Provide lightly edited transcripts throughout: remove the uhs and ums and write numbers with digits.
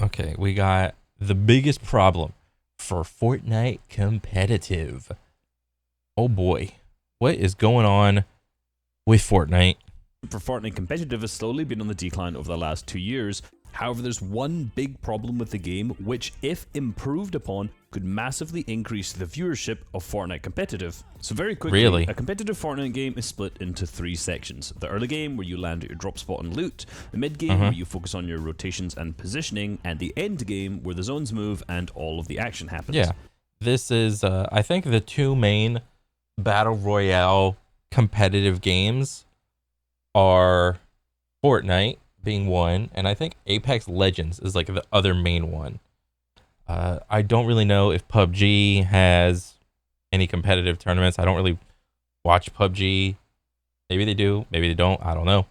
Okay, we got the biggest problem for Fortnite competitive. Oh boy, what is going on with Fortnite? For Fortnite competitive has slowly been on the decline over the last 2 years. However, there's one big problem with the game, which, if improved upon, could massively increase the viewership of Fortnite competitive. So very quickly, Really? a competitive Fortnite game is split into 3 sections. The early game, where you land at your drop spot and loot, the mid game, where you focus on your rotations and positioning, and the end game, where the zones move and all of the action happens. Yeah, this is, I think, the two main battle royale competitive games are Fortnite being one, and I think Apex Legends is like the other main one. I don't really know if PUBG has any competitive tournaments. I don't really watch PUBG. Maybe they do, maybe they don't. I don't know.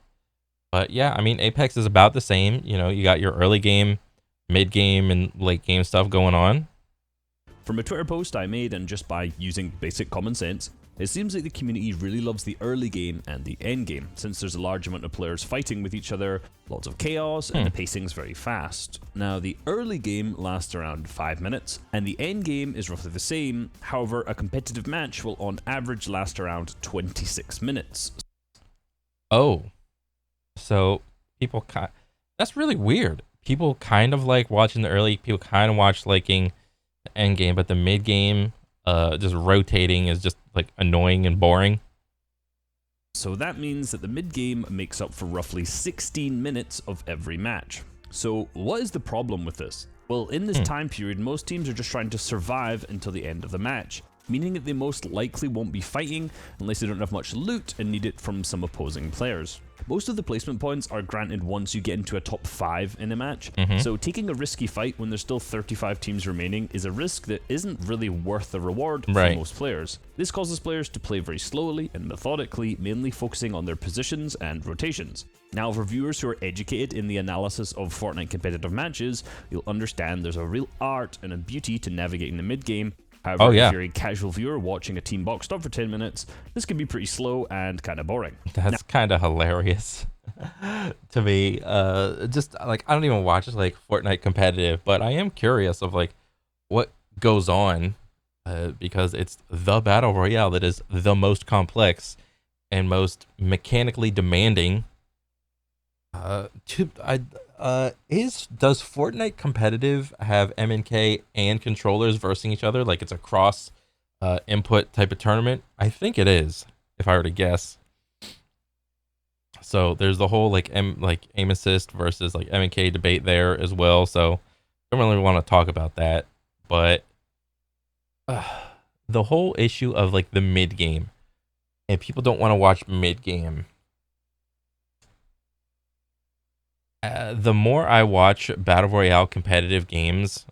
But yeah, I mean, Apex is about the same. You know, you got your early game, mid game, and late game stuff going on. From a Twitter post I made, and just by using basic common sense, it seems like the community really loves the early game and the end game, since there's a large amount of players fighting with each other, lots of chaos, and the pacing's very fast. Now, the early game lasts around 5 minutes, and the end game is roughly the same. However, a competitive match will on average last around 26 minutes. Oh, so people that's really weird. People kind of like watching the early, people kind of watch liking the end game, but the mid game, just rotating is just like annoying and boring. So that means that the mid-game makes up for roughly 16 minutes of every match. So what is the problem with this? Well, in this time period, most teams are just trying to survive until the end of the match, meaning that they most likely won't be fighting unless they don't have much loot and need it from some opposing players. Most of the placement points are granted once you get into a top 5 in a match, so taking a risky fight when there's still 35 teams remaining is a risk that isn't really worth the reward for most players. This causes players to play very slowly and methodically, mainly focusing on their positions and rotations. Now, for viewers who are educated in the analysis of Fortnite competitive matches, you'll understand there's a real art and a beauty to navigating the mid-game. However, if you're a casual viewer watching a team boxed up for 10 minutes, this can be pretty slow and kind of boring. That's kind of hilarious to me. Just like, I don't even watch like Fortnite competitive, but I am curious of like what goes on, because it's the battle royale that is the most complex and most mechanically demanding. Does Fortnite competitive have MNK and controllers versing each other? Like it's a cross input type of tournament? I think it is, if I were to guess. So there's the whole like aim assist versus like MNK debate there as well. So don't really want to talk about that, but the whole issue of like the mid game, and people don't want to watch mid game. The more I watch battle royale competitive games,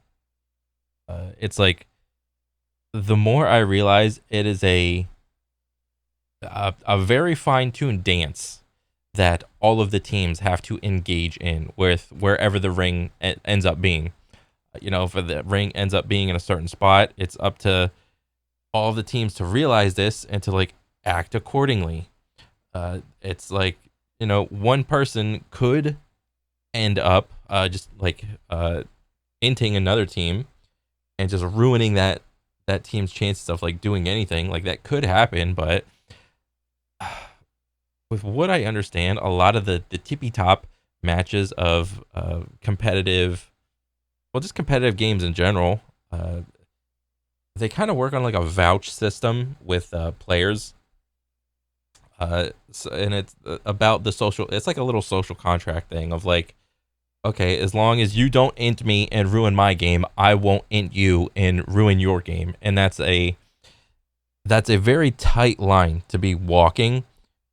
it's like the more I realize it is a very fine-tuned dance that all of the teams have to engage in with wherever the ring ends up being. You know, if the ring ends up being in a certain spot, it's up to all of the teams to realize this and to like act accordingly. It's like, you know, one person could end up just like inting another team and just ruining that team's chances of like doing anything. Like that could happen, but with what I understand, a lot of the tippy top matches of competitive, well, just competitive games in general, they kind of work on like a vouch system with players. And it's about the social, it's like a little social contract thing of like, okay, as long as you don't int me and ruin my game, I won't int you and ruin your game. And that's a very tight line to be walking,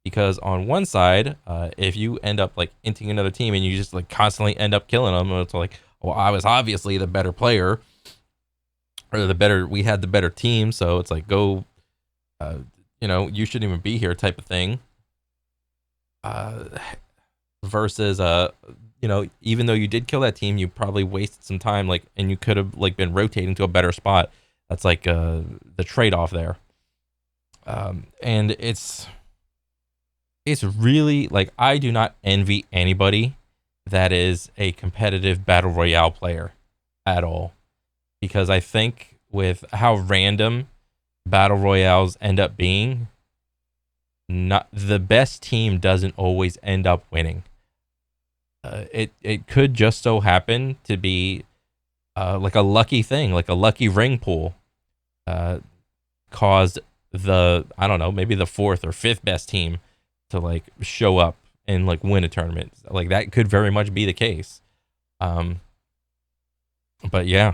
because on one side, if you end up like inting another team and you just like constantly end up killing them, it's like, well, I was obviously the better player, or we had the better team, so it's like, go, you know, you shouldn't even be here type of thing. Versus you know, even though you did kill that team, you probably wasted some time, like, and you could have like been rotating to a better spot. That's like the trade-off there. And it's really like, I do not envy anybody that is a competitive battle royale player at all, because I think with how random battle royales end up being, not the best team doesn't always end up winning. It could just so happen to be like a lucky thing, like a lucky ring pool, caused the, I don't know, maybe the fourth or fifth best team to like show up and like win a tournament. Like that could very much be the case. But yeah.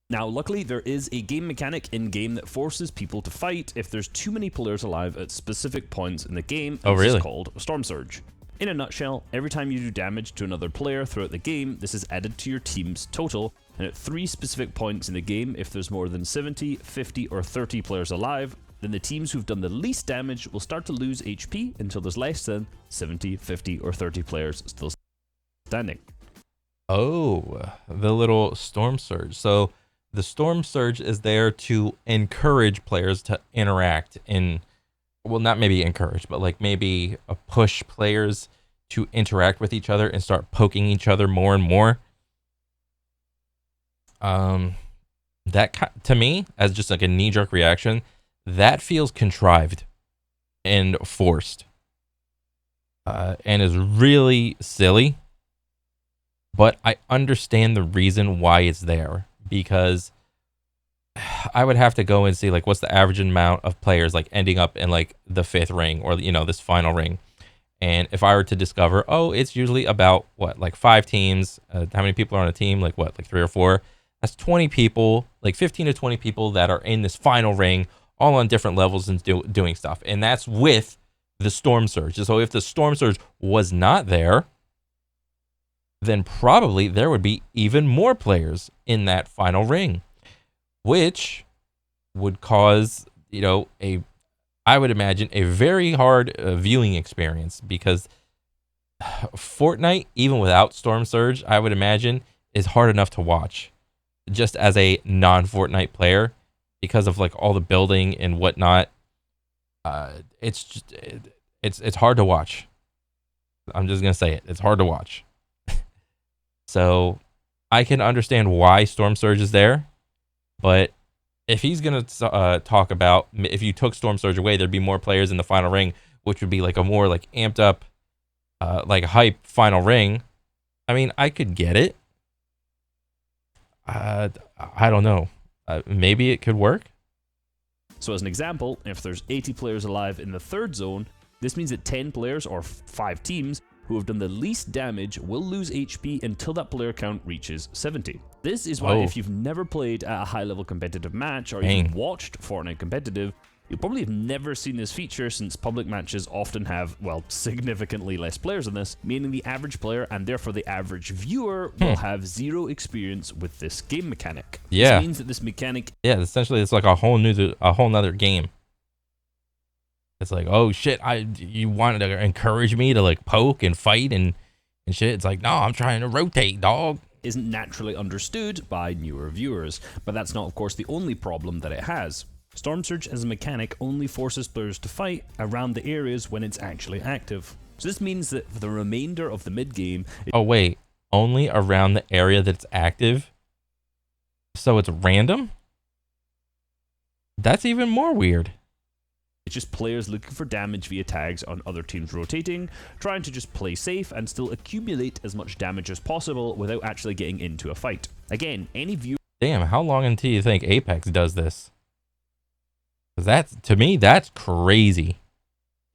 Now, luckily, there is a game mechanic in-game that forces people to fight if there's too many players alive at specific points in the game. Oh, really? This is called Storm Surge. In a nutshell, every time you do damage to another player throughout the game, this is added to your team's total, and at 3 specific points in the game, if there's more than 70, 50, or 30 players alive, then the teams who've done the least damage will start to lose HP until there's less than 70, 50, or 30 players still standing. Oh, the little Storm Surge. So the Storm Surge is there to encourage players to interact in, well, not maybe encourage, but like maybe push players to interact with each other and start poking each other more and more. That to me, as just like a knee-jerk reaction, that feels contrived and forced, and is really silly. But I understand the reason why it's there, because I would have to go and see like what's the average amount of players like ending up in like the 5th ring, or this final ring. And if I were to discover, oh, it's usually about what, like 5 teams, how many people are on a team, like what, like 3 or 4, that's 20 people, like 15 to 20 people that are in this final ring, all on different levels and doing stuff. And that's with the Storm Surge. So if the Storm Surge was not there, then probably there would be even more players in that final ring, which would cause, I would imagine a very hard viewing experience, because Fortnite, even without Storm Surge, I would imagine is hard enough to watch just as a non-Fortnite player, because of like all the building and whatnot. It's hard to watch. I'm just going to say it. It's hard to watch. So I can understand why Storm Surge is there, but if he's going to talk about if you took Storm Surge away, there'd be more players in the final ring, which would be like a more like amped up, like hype final ring. I mean, I could get it. I don't know. Maybe it could work. So as an example, if there's 80 players alive in the 3rd zone, this means that 10 players or 5 teams who have done the least damage will lose HP until that player count reaches 70. This is why if you've never played at a high-level competitive match, or even watched Fortnite competitive, you'll probably have never seen this feature, since public matches often have, well, significantly less players in this, meaning the average player, and therefore the average viewer, will have 0 experience with this game mechanic. Yeah. This means that this mechanic... Yeah, essentially it's like a whole nother game. It's like, oh shit, you wanted to encourage me to like poke and fight and shit. It's like, no, I'm trying to rotate, dog. Isn't naturally understood by newer viewers, but that's not, of course, the only problem that it has. Storm Surge as a mechanic only forces players to fight around the areas when it's actually active. So this means that for the remainder of the mid-game... Oh wait, only around the area that's active? So it's random? That's even more weird. It's just players looking for damage via tags on other teams rotating, trying to just play safe and still accumulate as much damage as possible without actually getting into a fight. Again, any viewer... Damn, how long until you think Apex does this? Because to me, that's crazy.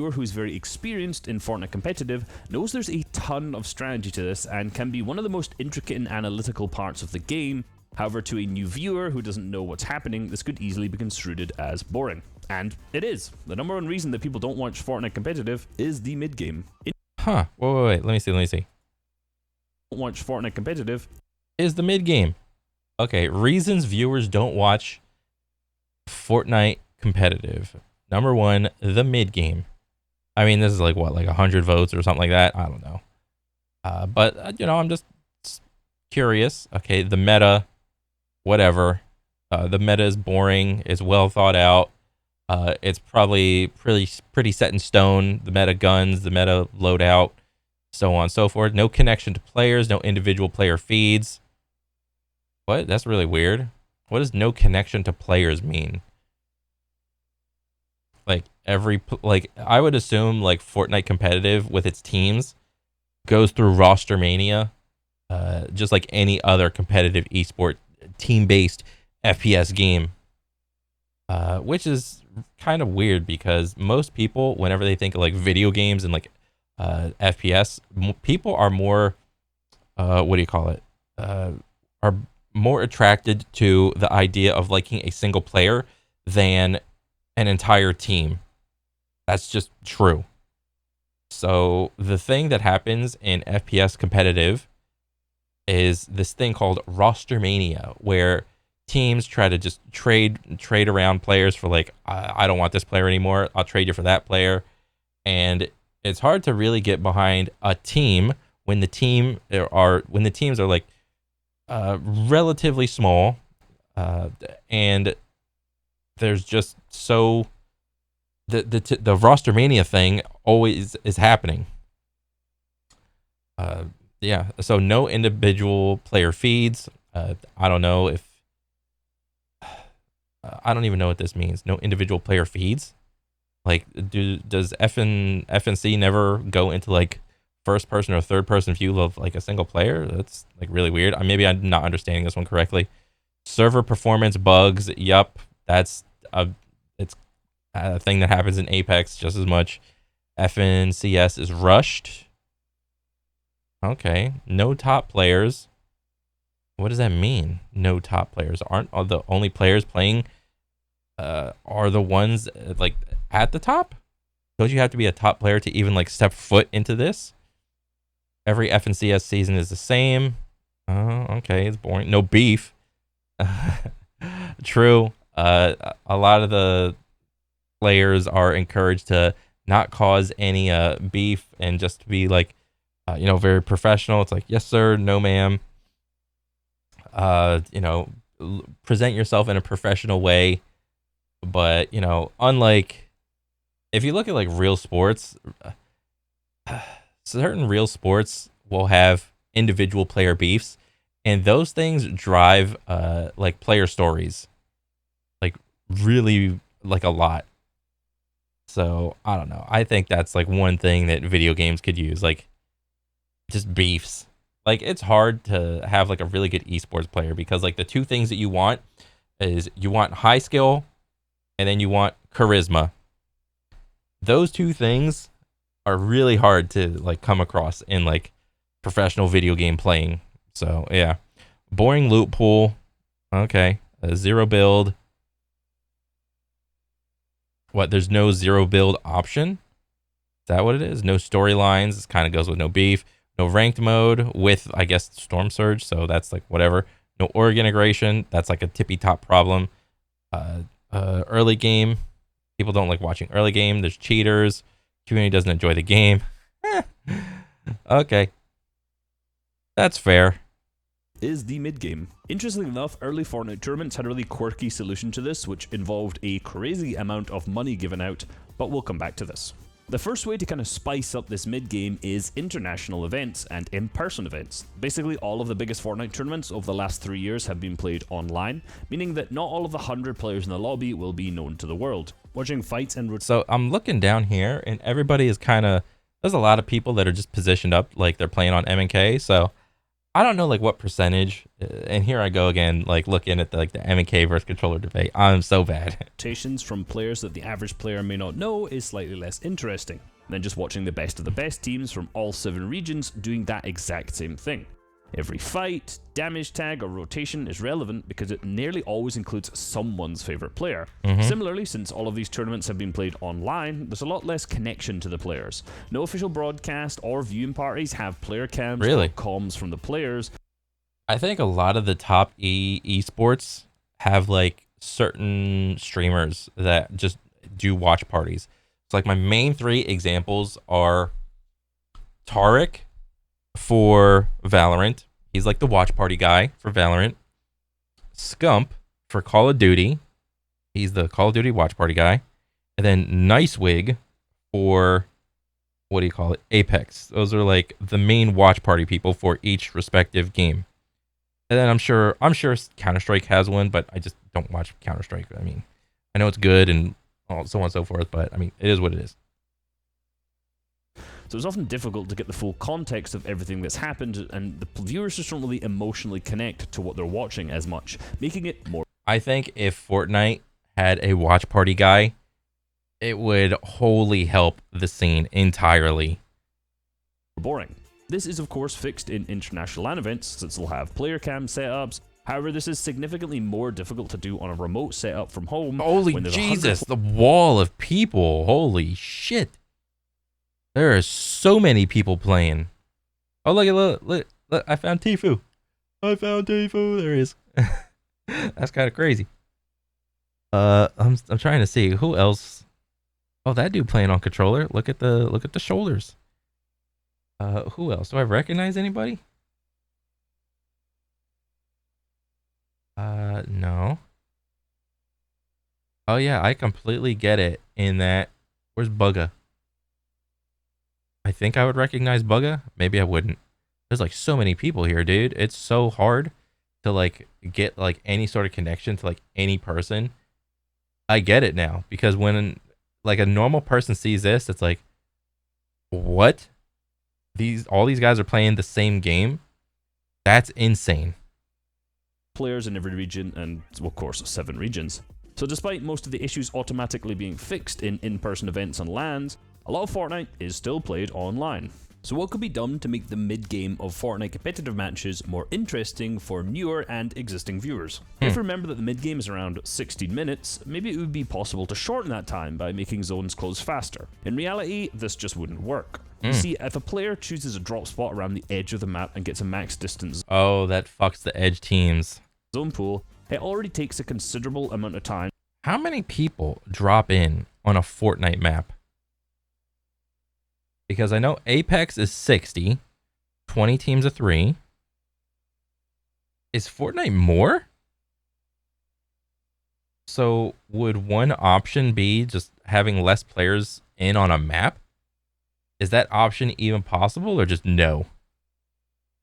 Who's very experienced in Fortnite competitive knows there's a ton of strategy to this and can be one of the most intricate and analytical parts of the game. However, to a new viewer who doesn't know what's happening, this could easily be construed as boring. And it is. The number one reason that people don't watch Fortnite competitive is the mid-game. Huh. Wait. Let me see. Don't watch Fortnite competitive is the mid-game. Okay, reasons viewers don't watch Fortnite competitive. Number 1, the mid-game. I mean, this is like what, like 100 votes or something like that? I don't know. But, I'm just curious. Okay, the meta, whatever. The meta is boring. It's well thought out. It's probably pretty set in stone. The meta guns, the meta loadout. so on and so forth. No connection to players, no individual player feeds. What? That's really weird. What does no connection to players mean? Like like I would assume like Fortnite competitive with its teams goes through roster mania, just like any other competitive esport team-based FPS game, which is kind of weird because most people, whenever they think of like video games and like FPS, people are more, what do you call it? Are more attracted to the idea of liking a single player than an entire team. That's just true. So the thing that happens in FPS competitive is this thing called roster mania, where teams try to just trade around players for like, I don't want this player anymore. I'll trade you for that player. And it's hard to really get behind a team when the teams are like relatively small, and there's just so the roster mania thing always is happening. Yeah, so no individual player feeds. I don't know if I don't even know what this means. No individual player feeds. Like, does FNC never go into like first person or third person view of like a single player? That's like really weird. Maybe I'm not understanding this one correctly. Server performance bugs. Yup, it's a thing that happens in Apex just as much. FNCS is rushed. Okay, no top players. What does that mean? No top players. Aren't all the only players playing are the ones like at the top? Don't you have to be a top player to even like step foot into this? Every FNCS season is the same. Oh, okay, it's boring. No beef. True. A lot of the players are encouraged to not cause any beef and just be like, very professional. It's like, yes, sir, no, ma'am. Present yourself in a professional way. But, unlike if you look at like real sports, certain real sports will have individual player beefs, and those things drive like player stories, like really like a lot. So I don't know. I think that's like one thing that video games could use, like just beefs. Like it's hard to have like a really good esports player because like the two things that you want is you want high skill and then you want charisma. Those two things are really hard to like come across in like professional video game playing. So yeah, boring loot pool. Okay, a zero build. What? There's no zero build option. Is that what it is? No storylines. This kind of goes with no beef. No ranked mode with, I guess, Storm Surge. So that's like whatever. No org integration. That's like a tippy top problem. Early game. People don't like watching early game. There's cheaters. Community doesn't enjoy the game. Okay. That's fair. Is the mid game. Interestingly enough, early Fortnite tournaments had a really quirky solution to this, which involved a crazy amount of money given out, but we'll come back to this. The first way to kind of spice up this mid-game is international events and in-person events. Basically, all of the biggest Fortnite tournaments over the last 3 years have been played online, meaning that not all of the 100 players in the lobby will be known to the world. Watching fights and... So I'm looking down here, and everybody is kind of... There's a lot of people that are just positioned up like they're playing on M&K, so I don't know like what percentage, and here I go again, like looking at the M&K versus controller debate. I'm so bad. Rotations from players that the average player may not know is slightly less interesting than just watching the best of the best teams from all 7 regions doing that exact same thing. Every fight, damage tag, or rotation is relevant because it nearly always includes someone's favorite player. Similarly, since all of these tournaments have been played online, there's a lot less connection to the players. No official broadcast or viewing parties have player cams or comms from the players. I think a lot of the top esports have like certain streamers that just do watch parties. So like my main 3 examples are Tarek for Valorant. He's like the watch party guy for Valorant. Scump for Call of Duty. He's the Call of Duty watch party guy. And then Nicewig for what do you call it? Apex. Those are like the main watch party people for each respective game. And then I'm sure Counter Strike has one, but I just don't watch Counter Strike. I mean, I know it's good and so on and so forth, but I mean, it is what it is. So it's often difficult to get the full context of everything that's happened, and the viewers just don't really emotionally connect to what they're watching as much, making it more. I think if Fortnite had a watch party guy, it would wholly help the scene entirely. Boring. This is of course fixed in international LAN events, since they'll have player cam setups. However, this is significantly more difficult to do on a remote setup from home. Holy Jesus, the wall of people. Holy shit. There are so many people playing. Oh, look, I found Tifu. There he is. That's kind of crazy. I'm trying to see who else. Oh, that dude playing on controller. Look at the shoulders. Who else? Do I recognize anybody? No. Oh yeah, I completely get it in that. Where's Bugga? I think I would recognize Bugga. Maybe I wouldn't. There's like so many people here, dude. It's so hard to like get like any sort of connection to like any person. I get it now because when like a normal person sees this, it's like, what? All these guys are playing the same game? That's insane. Players in every region, and of course 7 regions. So despite most of the issues automatically being fixed in in-person events and LANs, a lot of Fortnite is still played online. So what could be done to make the mid-game of Fortnite competitive matches more interesting for newer and existing viewers? If you remember that the mid-game is around 16 minutes, maybe it would be possible to shorten that time by making zones close faster. In reality, this just wouldn't work. You see, if a player chooses a drop spot around the edge of the map and gets a max distance Oh, that fucks the edge teams. zone pool, it already takes a considerable amount of time. How many people drop in on a Fortnite map? Because I know Apex is 60, 20 teams of 3. Is Fortnite more? So would one option be just having less players in on a map? Is that option even possible or just no?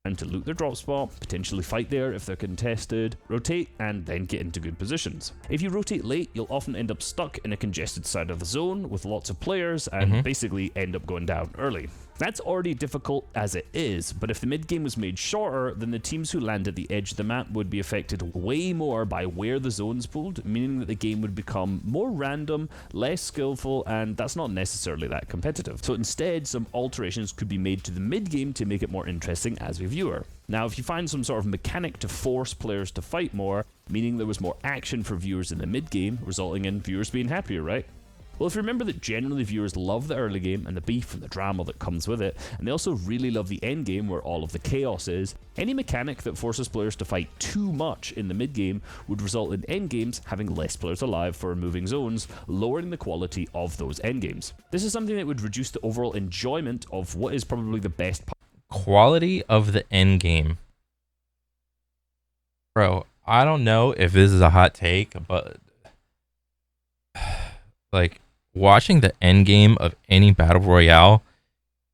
And to loot their drop spot, potentially fight there if they're contested, rotate, and then get into good positions. If you rotate late, you'll often end up stuck in a congested side of the zone with lots of players and basically end up going down early. That's already difficult as it is, but if the mid-game was made shorter, then the teams who land at the edge of the map would be affected way more by where the zone's pulled, meaning that the game would become more random, less skillful, and that's not necessarily that competitive. So instead, some alterations could be made to the mid-game to make it more interesting as a viewer. Now, if you find some sort of mechanic to force players to fight more, meaning there was more action for viewers in the mid-game, resulting in viewers being happier, right? Well, if you remember that generally viewers love the early game and the beef and the drama that comes with it, and they also really love the end game where all of the chaos is, any mechanic that forces players to fight too much in the mid game would result in end games having less players alive for removing zones, lowering the quality of those end games. This is something that would reduce the overall enjoyment of what is probably the best part. Quality of the end game. Bro, I don't know if this is a hot take, but like watching the end game of any battle royale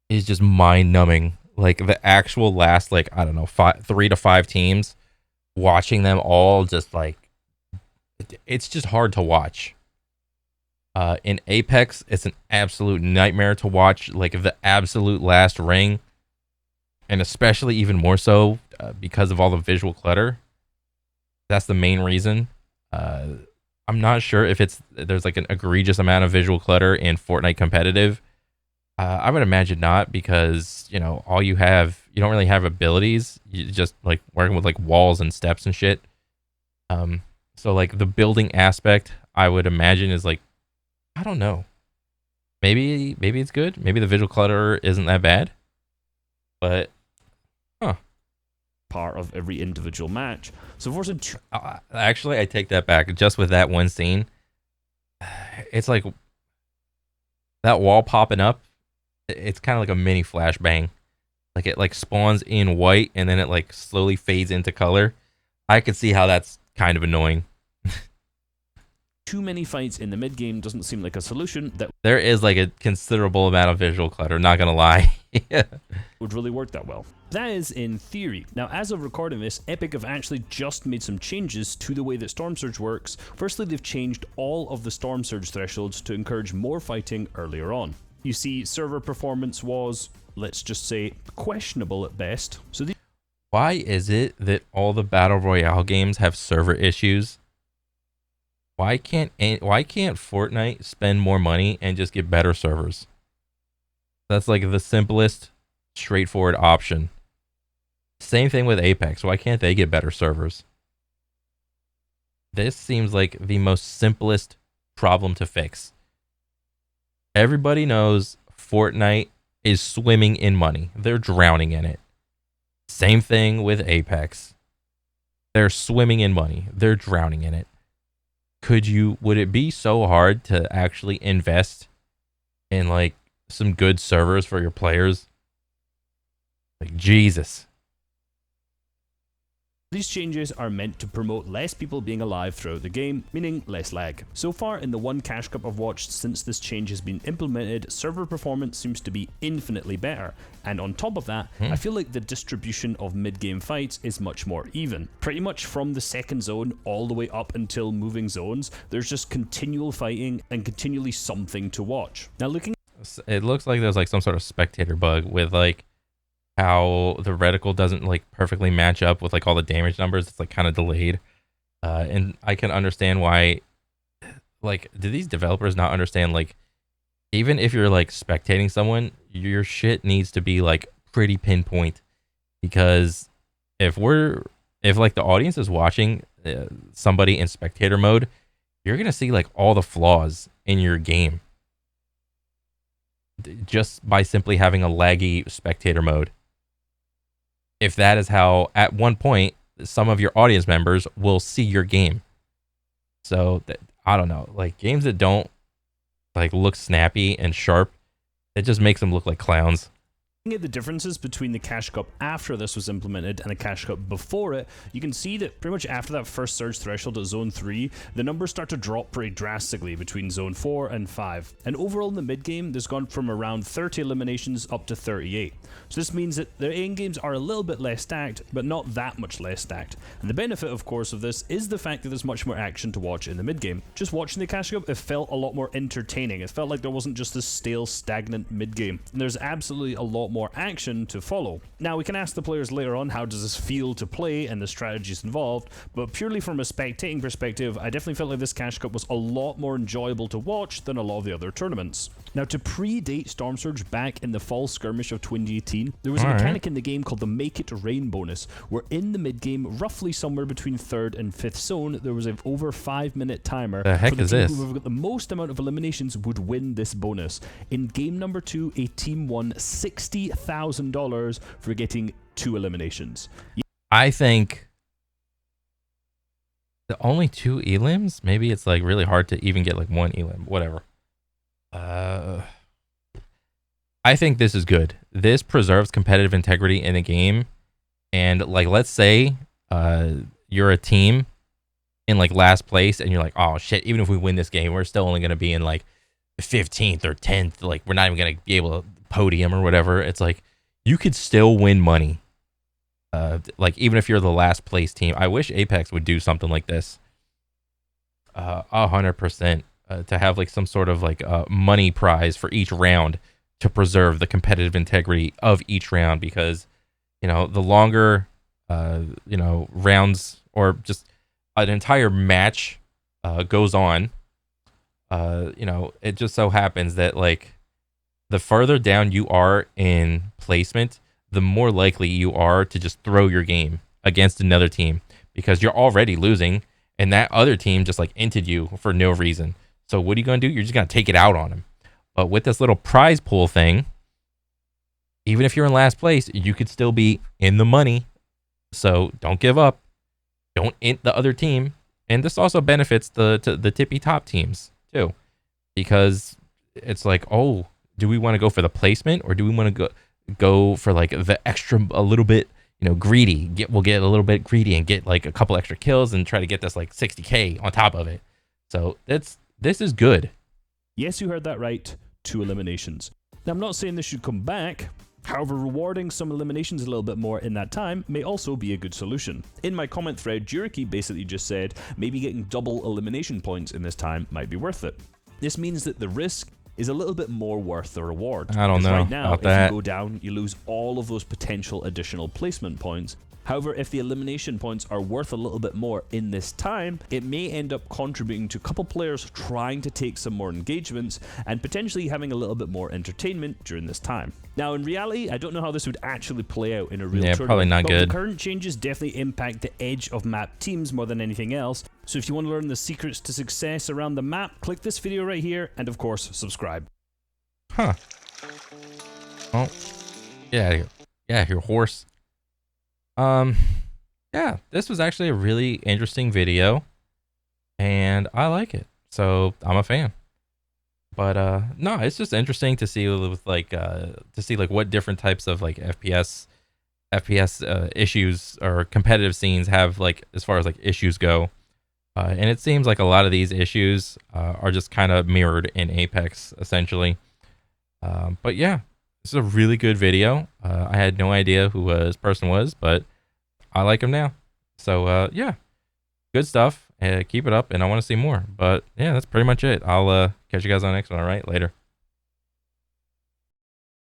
is just mind numbing. Like the actual last, like, I don't know, 3 to 5 teams, watching them all just like, it's just hard to watch. In Apex, it's an absolute nightmare to watch, like the absolute last ring, and especially even more so because of all the visual clutter. That's the main reason. I'm not sure if there's like an egregious amount of visual clutter in Fortnite competitive. I would imagine not, because you don't really have abilities. You just like working with like walls and steps and shit. So like the building aspect, I would imagine is like, I don't know. Maybe it's good. Maybe the visual clutter isn't that bad. But part of every individual match. So forcing actually, I take that back. Just with that one scene, it's like that wall popping up. It's kind of like a mini flashbang. Like it like spawns in white and then it like slowly fades into color. I could see how that's kind of annoying. too many fights in the mid game doesn't seem like a solution that There is like a considerable amount of visual clutter, not gonna lie. Yeah. would really work that well. That is in theory. Now, as of recording this, Epic have actually just made some changes to the way that Storm Surge works. Firstly, they've changed all of the Storm Surge thresholds to encourage more fighting earlier on. You see, server performance was, let's just say, questionable at best. So Why is it that all the Battle Royale games have server issues? Why can't Fortnite spend more money and just get better servers? That's like the simplest, straightforward option. Same thing with Apex. Why can't they get better servers? This seems like the most simplest problem to fix. Everybody knows Fortnite is swimming in money. They're drowning in it. Same thing with Apex. They're swimming in money. They're drowning in it. Would it be so hard to actually invest in like some good servers for your players? Like, Jesus. these changes are meant to promote less people being alive throughout the game, meaning less lag. So far, in the one cash cup I've watched since this change has been implemented, server performance seems to be infinitely better. And on top of that, I feel like the distribution of mid-game fights is much more even. Pretty much from the second zone all the way up until moving zones, there's just continual fighting and continually something to watch. Now it looks like there's like some sort of spectator bug with like how the reticle doesn't like perfectly match up with like all the damage numbers. It's like kind of delayed. And I can understand why, like, do these developers not understand, like, even if you're like spectating someone, your shit needs to be like pretty pinpoint, because if like the audience is watching somebody in spectator mode, you're gonna see like all the flaws in your game just by simply having a laggy spectator mode. If that is how at one point some of your audience members will see your game. So I don't know, like games that don't like look snappy and sharp, it just makes them look like clowns. At the differences between the cash cup after this was implemented and the cash cup before it, you can see that pretty much after that first surge threshold at zone 3, the numbers start to drop pretty drastically between zone 4 and 5. And overall in the mid game, there's gone from around 30 eliminations up to 38. So this means that the end games are a little bit less stacked, but not that much less stacked. And the benefit, of course, of this is the fact that there's much more action to watch in the mid game. Just watching the cash cup, it felt a lot more entertaining. It felt like there wasn't just this stale, stagnant mid game. And there's absolutely a lot more action to follow. Now, we can ask the players later on how does this feel to play and the strategies involved, but purely from a spectating perspective, I definitely felt like this cash cup was a lot more enjoyable to watch than a lot of the other tournaments. Now, to predate Storm Surge back in the fall skirmish of 2018, there was a mechanic in the game called the Make It Rain bonus, where in the mid-game, roughly somewhere between 3rd and 5th zone, there was an over 5-minute timer. The heck is this? Whoever got the most amount of eliminations would win this bonus. In game number 2, a team won $60,000 for getting 2 eliminations. I think the only 2 elims, maybe it's like really hard to even get like 1 elim, whatever. I think this is good. This preserves competitive integrity in a game. And like, let's say you're a team in like last place and you're like, oh shit, even if we win this game, we're still only going to be in like 15th or 10th. Like, we're not even going to be able to podium or whatever. It's like, you could still win money. Like, even if you're the last place team. I wish Apex would do something like this. 100%. To have like some sort of like money prize for each round to preserve the competitive integrity of each round, because you know, the longer you know, rounds or just an entire match goes on, you know, it just so happens that like the further down you are in placement, the more likely you are to just throw your game against another team, because you're already losing and that other team just like inted you for no reason. So what are you going to do? You're just going to take it out on them. But with this little prize pool thing, even if you're in last place, you could still be in the money. So don't give up. Don't int the other team. And this also benefits the tippy top teams too, because it's like, oh, do we want to go for the placement, or do we want to go for like the extra, a little bit, you know, greedy? We'll get a little bit greedy and get like a couple extra kills and try to get this like 60K on top of it. So this is good. Yes, you heard that right. 2 eliminations. Now, I'm not saying this should come back. However, rewarding some eliminations a little bit more in that time may also be a good solution. In my comment thread, Juriki basically just said maybe getting double elimination points in this time might be worth it. This means that the risk is a little bit more worth the reward. I don't know right now, about if that. you go down, you lose all of those potential additional placement points. However, if the elimination points are worth a little bit more in this time, it may end up contributing to a couple players trying to take some more engagements and potentially having a little bit more entertainment during this time. Now, in reality, I don't know how this would actually play out in a real tournament. Probably not but good. The current changes definitely impact the edge of map teams more than anything else. So if you want to learn the secrets to success around the map, click this video right here and of course, subscribe. Huh. Oh. Yeah, your horse. Yeah, this was actually a really interesting video, and I like it, so I'm a fan. But no, it's just interesting to see with like what different types of like FPS issues or competitive scenes have, like, as far as like issues go. And it seems like a lot of these issues are just kind of mirrored in Apex essentially. But yeah, this is a really good video. I had no idea who this person was, but I like him now. So yeah, good stuff. Keep it up, and I want to see more. But yeah, that's pretty much it. I'll catch you guys on the next one. All right, later.